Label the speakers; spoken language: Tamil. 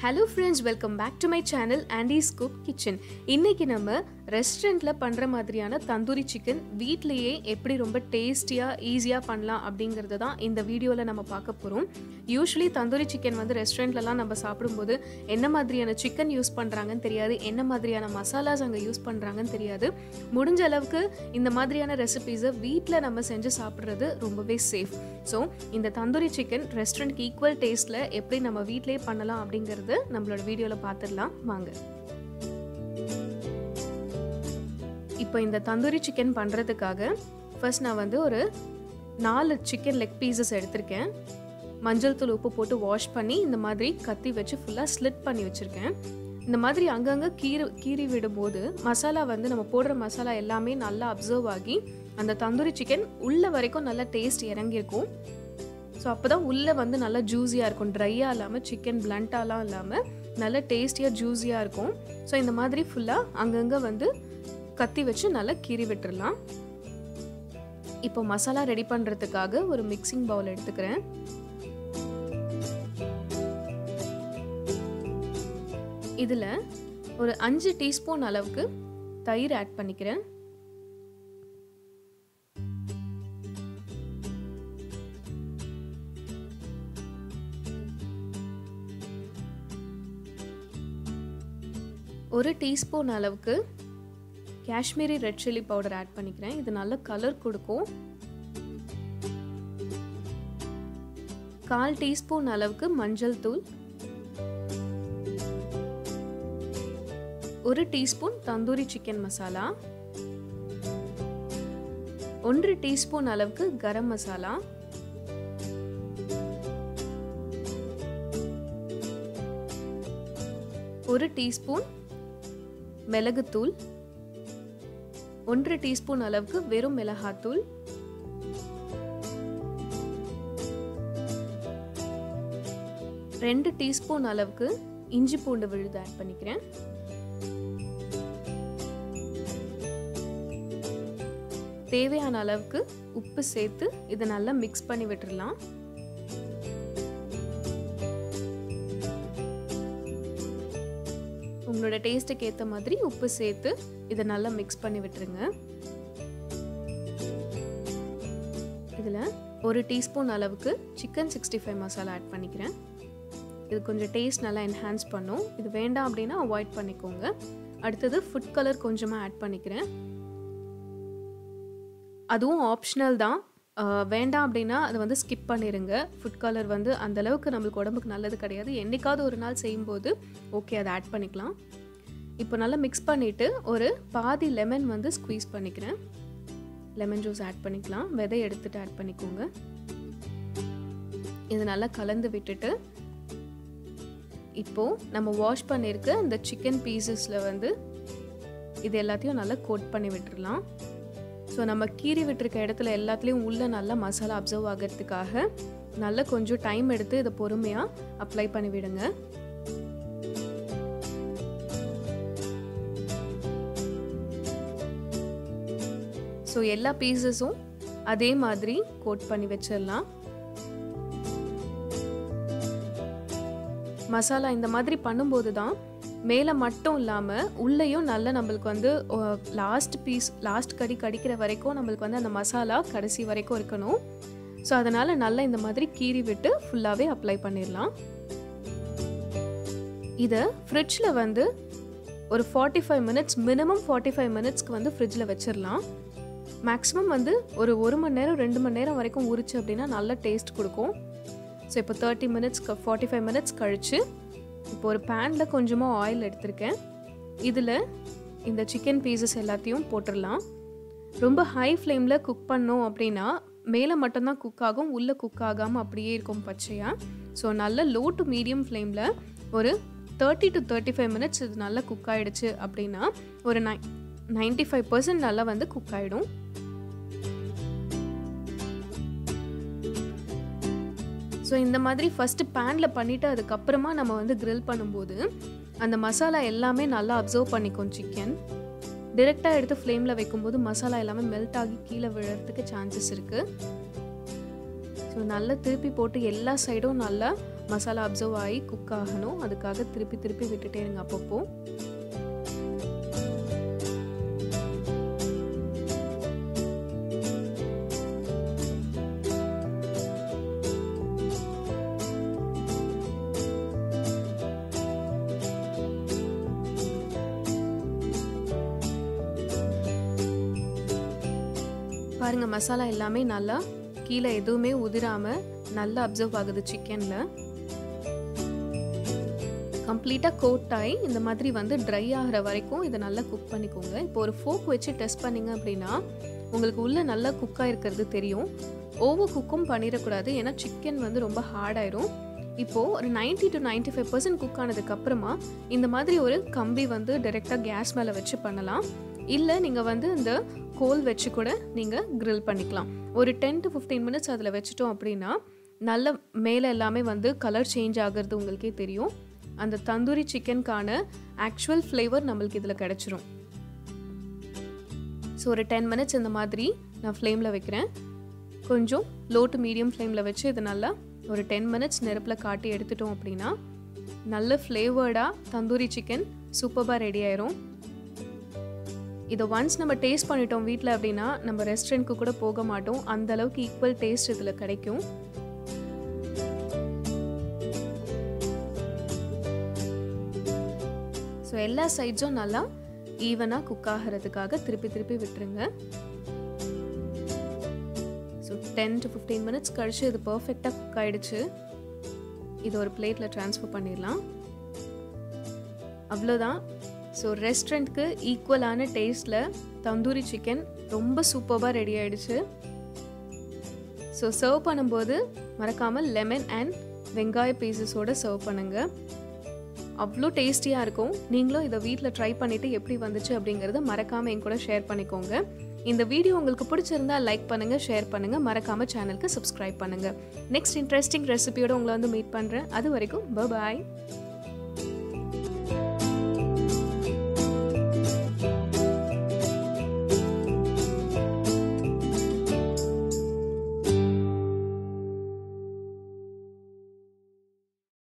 Speaker 1: Hello friends, welcome back to my channel Andy's Cook Kitchen. இன்னைக்கு நம்ம ரெஸ்டாரண்ட்ல பண்ற மாதிரியான தந்தூரி சிக்கன் வீட்லயே எப்படி ரொம்ப டேஸ்டியா ஈஸியா பண்ணலாம் அப்படிங்கறது தான் இந்த வீடியோல நம்ம பார்க்க போறோம். யூசுவலி தந்தூரி சிக்கன் வந்து ரெஸ்டாரண்ட்லலாம் நம்ம சாப்பிடும்போது என்ன மாதிரியான சிக்கன் யூஸ் பண்றாங்கன்னு தெரியாது, என்ன மாதிரியான மசாலாஸ் அங்க யூஸ் பண்றாங்கன்னு தெரியாது. முடிஞ்ச அளவுக்கு இந்த மாதிரியான ரெசிபீஸை வீட்ல நம்ம செஞ்சு சாப்பிடுறது ரொம்பவே சேஃப். ஸோ இந்த தந்தூரி சிக்கன் ரெஸ்டாரண்ட்க்கு ஈக்குவல் டேஸ்ட்ல எப்படி நம்ம வீட்லயே பண்ணலாம் அப்படிங்கறது நம்மளோட வீடியோல பார்த்துடலாம் வாங்க. இப்போ இந்த தந்தூரி சிக்கன் பண்றதுக்காக ஃபர்ஸ்ட் நான் வந்து ஒரு 4 சிக்கன் லெக் பீசஸ் எடுத்திருக்கேன். மஞ்சள் தூள் உப்பு போட்டு வாஷ் பண்ணி இந்த மாதிரி கத்தி வச்சு ஃபுல்லா ஸ்லிட் பண்ணி வச்சிருக்கேன். இந்த மாதிரி அங்கங்க கீறி விடும்போது மசாலா வந்து நம்ம போடுற மசாலா எல்லாமே நல்லா அப்சர்வ் ஆகி அந்த தந்தூரி சிக்கன் உள்ள வரைக்கும் நல்லா டேஸ்ட் இறங்கியிருக்கும். ஸோ அப்போ தான் உள்ளே வந்து நல்லா ஜூஸியாக இருக்கும், ட்ரையாக இல்லாமல் சிக்கன் பிளண்ட்டாலாம் இல்லாமல் நல்லா டேஸ்டியாக ஜூஸியாக இருக்கும். ஸோ இந்த மாதிரி ஃபுல்லாக அங்கங்கே வந்து கத்தி வச்சு நல்லா கீறி விட்டுடலாம். இப்போ மசாலா ரெடி பண்ணுறதுக்காக ஒரு மிக்சிங் பவுல் எடுத்துக்கிறேன். இதில் ஒரு 5 டீஸ்பூன் அளவுக்கு தயிர் ஆட் பண்ணிக்கிறேன். ஒரு டீஸ்பூன் அளவுக்கு Kashmiri red chilli powder add பண்ணிக்கிறேன். இது நல்ல கலர் கொடுக்கும். 1/4 டீஸ்பூன் அளவுக்கு மஞ்சள் தூள், 1 teaspoon tandoori chicken masala, 1 teaspoon அளவுக்கு கரம் மசாலா, 1 டீஸ்பூன் மிளகுத்தூள், 1 டீஸ்பூன் அளவுக்கு வெறும் மிளகாத்தூள், 2 டீஸ்பூன் அளவுக்கு இஞ்சி பூண்டு விழுது ஆட் பண்ணிக்கிறேன். தேவையான அளவுக்கு உப்பு சேர்த்து இதை நல்லா மிக்ஸ் பண்ணி விட்டுறலாம். உங்களோட டேஸ்ட்டுக்கு ஏற்ற மாதிரி உப்பு சேர்த்து இதை நல்லா மிக்ஸ் பண்ணி விட்டுருங்க. இதில் 1 டீஸ்பூன் அளவுக்கு சிக்கன் 65 மசாலா ஆட் பண்ணிக்கிறேன். இது கொஞ்சம் டேஸ்ட் நல்லா என்ஹான்ஸ் பண்ணும். இது வேண்டாம் அப்படின்னா அவாய்ட் பண்ணிக்கோங்க. அடுத்தது ஃபுட் கலர் கொஞ்சமாக ஆட் பண்ணிக்கிறேன். அதுவும் ஆப்ஷனல் தான், வேண்டாம் அப்படின்னா அதை வந்து ஸ்கிப் பண்ணிடுங்க. ஃபுட் கலர் வந்து அந்தளவுக்கு நம்மளுக்கு உடம்புக்கு நல்லது கிடையாது. என்றைக்காவது ஒரு நாள் செய்யும்போது ஓகே அதை ஆட் பண்ணிக்கலாம். இப்போ நல்லா மிக்ஸ் பண்ணிவிட்டு ஒரு பாதி லெமன் வந்து ஸ்குவீஸ் பண்ணிக்கிறேன். லெமன் ஜூஸ் ஆட் பண்ணிக்கலாம். விதை எடுத்துகிட்டு ஆட் பண்ணிக்கோங்க. இது நல்லா கலந்து விட்டுட்டு இப்போது நம்ம வாஷ் பண்ணியிருக்க இந்த சிக்கன் பீசஸில் வந்து இது எல்லாத்தையும் நல்லா கோட் பண்ணி விட்டுடலாம். ஸோ நம்ம கீறி விட்டுருக்க இடத்துல எல்லாத்துலேயும் உள்ளே நல்லா மசாலா அப்சர்வ் ஆகிறதுக்காக நல்லா கொஞ்சம் டைம் எடுத்து இதை பொறுமையாக அப்ளை பண்ணி விடுங்க. ஸோ எல்லா பீசஸும் அதே மாதிரி கோட் பண்ணி வச்சிடலாம். மசாலா இந்த மாதிரி பண்ணும்போது தான் மேலே மட்டும் இல்லாமல் உள்ளேயும் நல்லா நம்மளுக்கு வந்து லாஸ்ட் கடிக்கிற வரைக்கும் நம்மளுக்கு வந்து அந்த மசாலா கடைசி வரைக்கும் இருக்கணும். ஸோ அதனால் நல்லா இந்த மாதிரி கீறி விட்டு ஃபுல்லாகவே அப்ளை பண்ணிடலாம். இதை ஃப்ரிட்ஜில் வந்து ஒரு 45 மினிட்ஸ், மினிமம் 45 மினிட்ஸ்க்கு வந்து ஃப்ரிட்ஜில் வச்சிடலாம். மேக்ஸிமம் வந்து ஒரு 1 மணி நேரம் 2 மணி நேரம் வரைக்கும் ஊறிச்சு அப்படின்னா நல்ல டேஸ்ட் கொடுக்கும். ஸோ இப்போ 30 மினிட்ஸ்க்கு 45 மினிட்ஸ் கழித்து இப்போ ஒரு பேனில் கொஞ்சமாக ஆயில் எடுத்திருக்கேன். இதில் இந்த சிக்கன் பீசஸ் எல்லாத்தையும் போட்டுடலாம். ரொம்ப ஹை ஃப்ளேமில் குக் பண்ணோம் அப்படின்னா மேலே மட்டும்தான் குக் ஆகும், உள்ளே குக் ஆகாமல் அப்படியே இருக்கும் பச்சையாக. ஸோ நல்ல லோ டு மீடியம் ஃப்ளேமில் ஒரு 30 to 35 மினிட்ஸ் இது நல்லா குக் ஆகிடுச்சு அப்படின்னா ஒரு 95% நல்லா வந்து குக் ஆகிடும். ஸோ இந்த மாதிரி ஃபஸ்ட்டு பேனில் பண்ணிவிட்டு அதுக்கப்புறமா நம்ம வந்து கிரில் பண்ணும்போது அந்த மசாலா எல்லாமே நல்லா அப்சர்வ் பண்ணிக்கும் சிக்கன். டிரெக்டாக எடுத்து ஃப்ளேமில் வைக்கும்போது மசாலா எல்லாமே மெல்ட் ஆகி கீழே விழுறதுக்கு சான்சஸ் இருக்குது. ஸோ நல்லா திருப்பி போட்டு எல்லா சைடும் நல்லா மசாலா அப்சர்வ் ஆகி குக் ஆகணும். அதுக்காக திருப்பி விட்டுட்டே இருங்க அப்பப்போ. பாருங்க மசாலா எல்லாமே நல்லா கீழே எதுவுமே உதிராம நல்லா அப்சர்வ் ஆகுது சிக்கன்ல. கம்ப்ளீட்டா கோட் ஆகி இந்த மாதிரி வந்து ட்ரை ஆகிற வரைக்கும் இதை நல்லா குக் பண்ணிக்கோங்க. இப்போ ஒரு ஃபோக் வச்சு டெஸ்ட் பண்ணீங்க அப்படின்னா உங்களுக்கு உள்ள நல்லா குக் ஆகிருக்கிறது தெரியும். ஓவர் குக்கும் பண்ணிடக்கூடாது, ஏன்னா சிக்கன் வந்து ரொம்ப ஹார்ட் ஆயிரும். இப்போது ஒரு 90 to 95% குக் ஆனதுக்கப்புறமா இந்த மாதிரி ஒரு கம்பி வந்து டைரெக்டாக கேஸ் மேலே வச்சு பண்ணலாம். இல்லை நீங்கள் வந்து இந்த கோல் வச்சு கூட நீங்கள் க்ரில் பண்ணிக்கலாம். ஒரு 10 to 15 மினிட்ஸ் அதில் வச்சுட்டோம் அப்படின்னா நல்ல மேலே எல்லாமே வந்து கலர் சேஞ்ச் ஆகிறது உங்களுக்கே தெரியும். அந்த தந்தூரி சிக்கனுக்கான ஆக்சுவல் ஃப்ளேவர் நம்மளுக்கு இதில் கிடச்சிரும். ஸோ ஒரு 10 மினிட்ஸ் இந்த மாதிரி நான் ஃப்ளேமில் வைக்கிறேன். கொஞ்சம் லோ டு மீடியம் ஃப்ளேமில் வச்சு இதை நல்லா ஒரு 10 மினிட்ஸ் நெருப்பில் காட்டி எடுத்துட்டோம் அப்படின்னா நல்ல ஃப்ளேவர்டாக தந்தூரி சிக்கன் சூப்பராக ரெடி ஆயிரும். இதை ஒன்ஸ் நம்ம டேஸ்ட் பண்ணிட்டோம் வீட்டில் அப்படின்னா நம்ம ரெஸ்டாரண்ட்க்கு கூட போக மாட்டோம். அந்த அளவுக்கு ஈக்குவல் டேஸ்ட் இதில் கிடைக்கும். ஸோ எல்லா சைட்ஸும் நல்லா ஈவனாக குக் ஆகிறதுக்காக திருப்பி விட்டுருங்க. ஸோ 10 to 15 மினிட்ஸ் கழிச்சு இது பர்ஃபெக்டாக குக் ஆகிடுச்சு. இது ஒரு பிளேட்டில் ட்ரான்ஸ்ஃபர் பண்ணிடலாம். அவ்வளோதான். ஸோ ரெஸ்டாரண்ட்க்கு ஈக்குவலான டேஸ்ட்டில் தந்தூரி சிக்கன் ரொம்ப சூப்பராக ரெடி ஆகிடுச்சு. ஸோ சர்வ் பண்ணும்போது மறக்காமல் லெமன் அண்ட் வெங்காய பீசஸோடு சர்வ் பண்ணுங்கள். அவ்வளோ டேஸ்டியாக இருக்கும். நீங்களும் இதை வீட்டில் ட்ரை பண்ணிவிட்டு எப்படி வந்துச்சு அப்படிங்கிறத மறக்காமல் என் கூட ஷேர் பண்ணிக்கோங்க. இந்த வீடியோ உங்களுக்கு பிடிச்சிருந்தா லைக் பண்ணுங்கள், ஷேர் பண்ணுங்கள், மறக்காமல் சேனலுக்கு சப்ஸ்கிரைப் பண்ணுங்கள். நெக்ஸ்ட் இன்ட்ரெஸ்டிங் ரெசிபியோடு உங்களை வந்து மீட் பண்ணுறேன். அது வரைக்கும் பாய்.